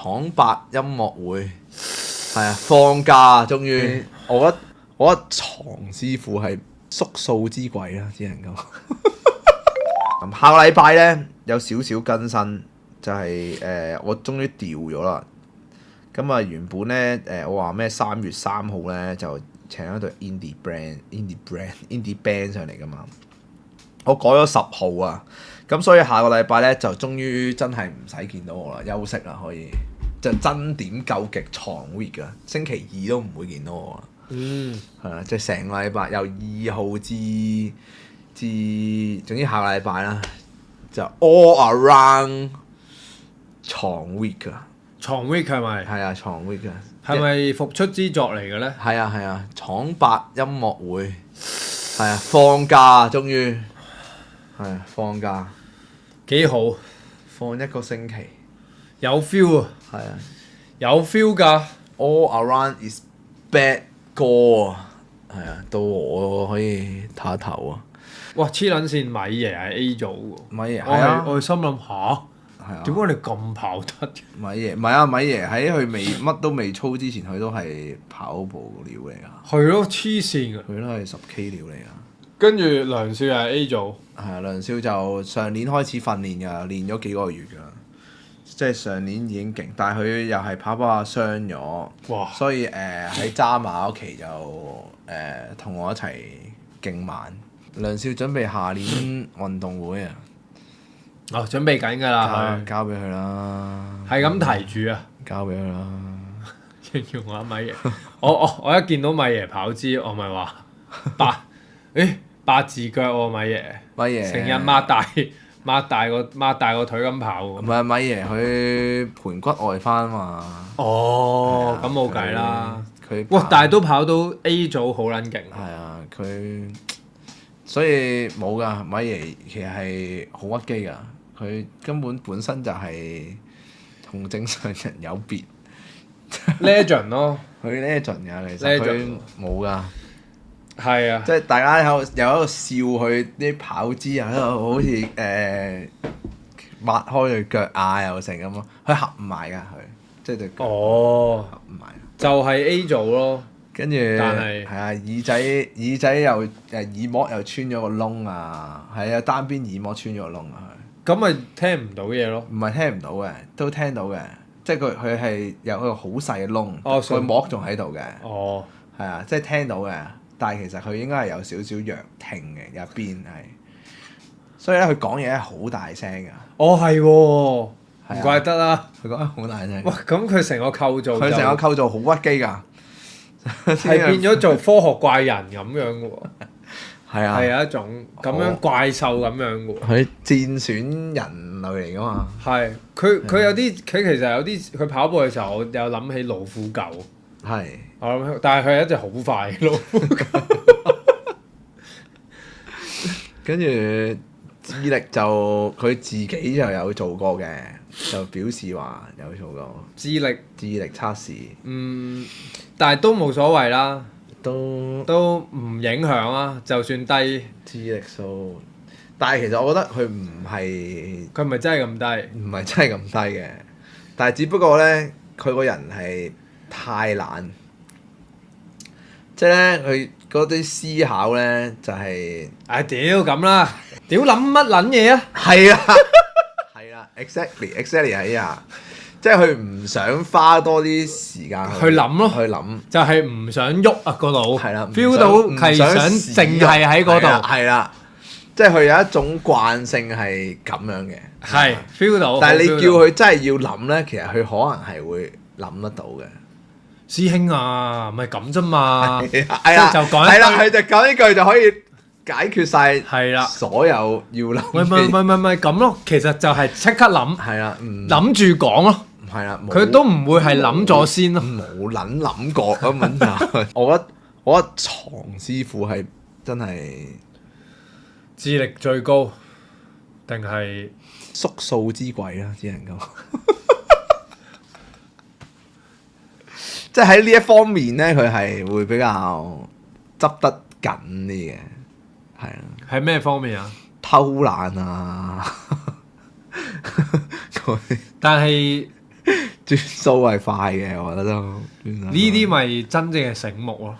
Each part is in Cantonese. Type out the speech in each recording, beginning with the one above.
闖百音樂會係啊，放假終於，我覺得藏師傅係縮數之鬼啦，只能夠。咁下個禮拜咧有少少更新，就係、我終於調咗啦。咁啊原本咧我話咩3月3號咧就請一隊 indie band 上嚟噶嘛，我改咗10號啊。咁所以下個禮拜咧就終於真係唔使見到我啦，休息啦可以，就真點究極長 week 啊，星期2都唔會見到我啦。係啊，即係成個禮拜由2號至總之下個禮拜啦，就 all around 長 week 啊。床 week 係咪？係啊，長 week 啊。係咪復出之作嚟嘅咧？係啊，闖百音樂會係啊，放假終於係啊，放假幾好，放1個星期。有 feel 啊！係啊有 feel 㗎。 ，all around is bad 歌啊，係啊，到我可以唞一唞啊。哇！黐撚線，米爺係 A 組喎。米爺我係啊，係心諗下，係啊。點解你咁跑得嘅？米爺唔係啊，米爺喺佢未乜都未操之前，佢都係跑步料嚟㗎。係咯，黐線㗎。佢都係10K 料嚟㗎。跟住梁少又係 A 組。係啊，梁少就上年開始訓練㗎，練咗幾個月㗎。即係上年已經勁，但係佢又係跑下傷咗，哇！所以喺渣馬嗰期就同我一齊勁慢。梁少準備下年運動會啊，哦，準備緊㗎啦，交俾佢啦，係咁提住啊，交俾佢啦。形容下米爺。我一見到米爺跑姿，我咪話八字腳喎米爺，米爺成日擘大個腿咁跑喎。唔係米爺，佢盤骨外翻嘛。哦，咁冇計啦。佢哇！但係都跑到 A 組好撚勁。係啊，佢所以冇㗎。米爺其實係好屈機㗎，佢根本身就係同正常人有別。Legend 咯，佢 legend 㗎，其實佢冇㗎。係啊，即係大家又喺度笑佢啲跑姿啊，喺度好似擘開對腳啊又成咁咯，佢合唔埋㗎佢，即係對腳哦，合唔埋。就係 A 組咯。跟住但係係啊，耳仔又耳膜又穿咗個窿啊，係啊，單邊耳膜穿咗個窿啊咁咪聽唔到嘢咯。佢，唔係聽唔到嘅，都聽到嘅，即係佢係有個好細嘅窿，哦個膜仲喺度嘅，哦，係啊，即係聽到嘅。但係其實佢應該係有少少弱聽嘅入邊係，所以咧佢講嘢係好大聲㗎。哦係喎，唔係啊怪得啦。佢講得好大聲。哇！咁佢成個構造佢成個構造好屈機㗎，係變咗做科學怪人咁樣嘅喎。係啊，係一種咁樣怪獸咁樣嘅喎。佢戰選人類嚟㗎嘛。係佢有啲佢其實有啲佢跑步嘅時候，我有諗起老虎狗。係。我諗，但係佢係一隻好快嘅老虎狗。跟住智力就佢自己就有做過嘅，就表示話有做過智力智力測試，但係都冇所謂啦，都唔影響啊。就算低，智力數，但係其實我覺得佢唔係佢唔係真係咁低。唔係真係咁低嘅，但係只不過咧，佢個人係太懶，即係咧佢嗰啲思考咧就係屌咁啦，屌諗乜撚嘢啊？係啊，係啦，exactly 係啊，即係佢唔想花多啲時間去諗咯，去諗，就係唔想喐啊個腦，係啦，feel 到係想淨係喺嗰度，係啦，即係佢有一種慣性係咁樣嘅，係 feel 到。但係你叫佢真係要諗咧，其實佢可能係會諗得到嘅。師兄啊，咪咁啫嘛，係啦，就講係啦，佢就講呢句就可以解決晒係啦所有要諗唔係咁咯，其實就係即刻諗，係啦，諗住講咯，係啦，佢都唔會係諗咗先咯。冇諗過根本就，我覺得藏師傅係真係智力最高定係縮數之鬼啦，只能夠。即係喺呢一方面咧，佢係會比較執得緊啲嘅，係啊。係咩方面啊？偷懶啊！但係轉數係快嘅，我覺得都呢啲咪真正嘅醒目咯。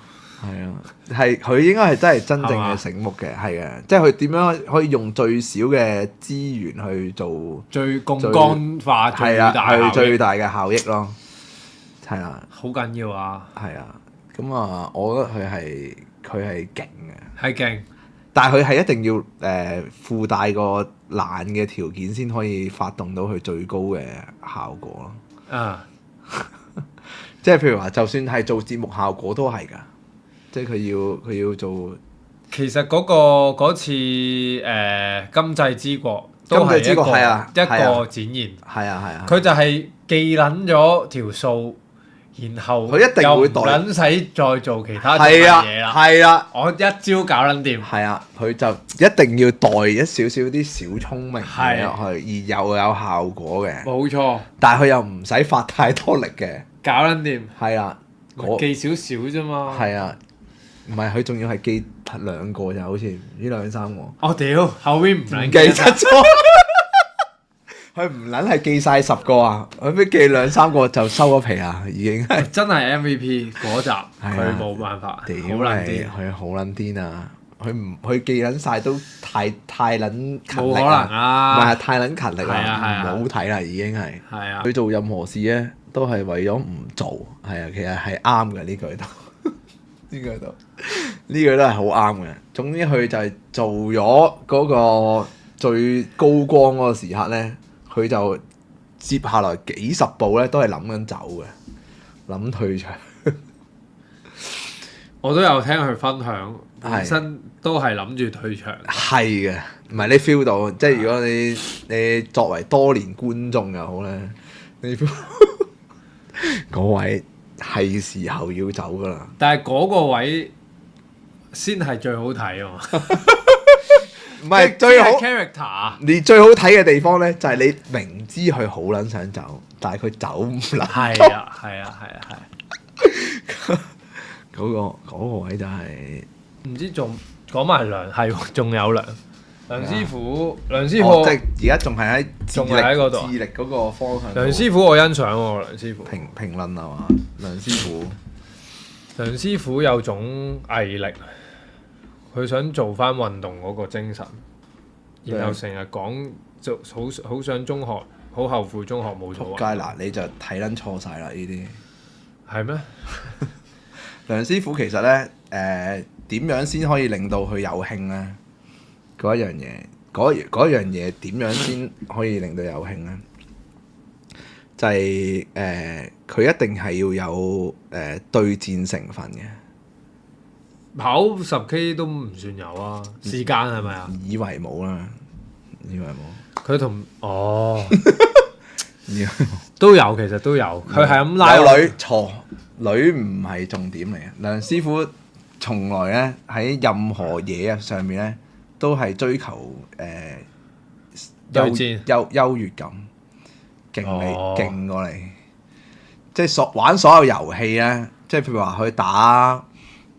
係啊，係佢應該係真係真正嘅醒目嘅，係啊，即係佢點樣可以用最少嘅資源去做最槓桿化最大效益，係最大嘅效益咯，係啊，好緊要啊！係啊，咁啊，我覺得佢係勁嘅，係勁，但係佢係一定要附帶個懶嘅條件先可以發動到佢最高嘅效果咯。啊，即係譬如話，就算係做節目效果都係㗎，即係佢要做。其實嗰次今際之國都係一個展現。係啊。佢就係記撚咗條數，然後佢一定會又唔撚使再做其他係嘢啦。係啊，我一招搞撚掂。係啊，佢就一定要帶一少少啲小聰明係落去，而又有效果嘅。冇錯，但係佢又唔使發太多力嘅。搞撚掂。係啊，記少少啫嘛。係啊，唔係佢仲要係記2個就好似呢2、3個。我屌，後邊唔撚記得咗。佢唔撚係記晒10個啊！佢俾記2、3個就收咗皮啊，已經係。真係 MVP 嗰集，佢冇辦法，屌好撚癲，佢好撚癲啊！佢記撚晒都太撚勤力冇可能啊！唔係太撚勤力係啊係啊唔好睇啦已經係。係啊，佢做任何事咧都係為咗唔做，係啊，其實係啱嘅呢句都，呢句都係好啱嘅。總之佢就係做咗嗰個最高光嗰個時刻咧。佢就接下來幾十步咧，都係諗緊走嘅，諗退場。我都有聽佢分享，係本身都係諗住退場。係嘅，唔係你 feel 到，即係如果你作為多年觀眾又好咧，你 feel 嗰位係時候要走噶啦。但係嗰個位先係最好睇啊嘛！唔係最好 character 啊！你最好睇嘅地方咧，就係你明知佢好撚想走，但係佢走唔甩。係啊！嗰個位就係唔知仲講埋梁係喎，仲有梁師傅，即係而家仲係喺仲係喺嗰度智力嗰個方向。梁師傅我欣賞喎，梁師傅評論係嘛？梁師傅有種毅力。佢想做翻運動嗰個精神，然後成日講就好想中學，好後悔中學冇做。仆街嗱，你就睇撚錯晒啦！呢啲係咩？梁師傅其實咧，點樣先可以令到佢有興咧？嗰一樣嘢點樣先可以令到有興咧？就係佢一定係要有對戰成分嘅。跑10K 都唔算有啊，時間係咪啊？以為冇啦，以為冇。佢同都有，其實都有。佢係咁拉。有女錯，女唔係重點嚟嘅。梁師傅從來咧喺任何嘢上面咧都係追求優越感，勁過你。即係玩所有遊戲咧，即係譬如話去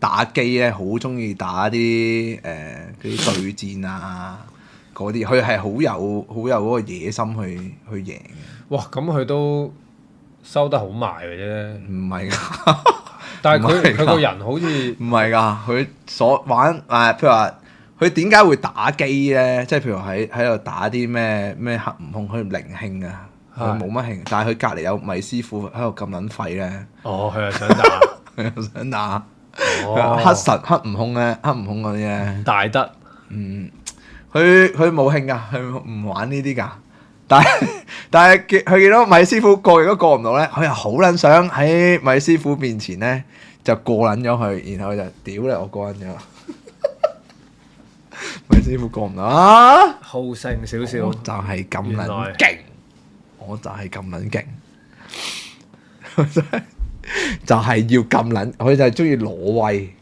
打機咧，好中意打啲嗰啲對戰啊嗰啲，佢係好有嗰個野心去贏嘅。哇！咁佢都收得好埋嘅啫。唔係㗎，但係佢個人好似唔係㗎，佢玩譬如話佢點解會打機咧？即係譬如喺度打啲咩黑悟空，佢零興啊，佢冇乜興。但係佢隔離有米師傅喺度咁撚廢咧。哦，佢又想打，佢又想打。黑悟空嗰啲咧，大得，佢冇興㗎，佢唔玩呢啲㗎。但係佢見到米師傅過亦都過唔到咧，佢又好撚想喺米師傅面前咧就過撚咗佢，然後就屌你我過撚咗，米師傅過唔到啊！好勝少少，我就係咁撚勁，我就係咁撚勁。就係要咁撚，佢就係中意攞威，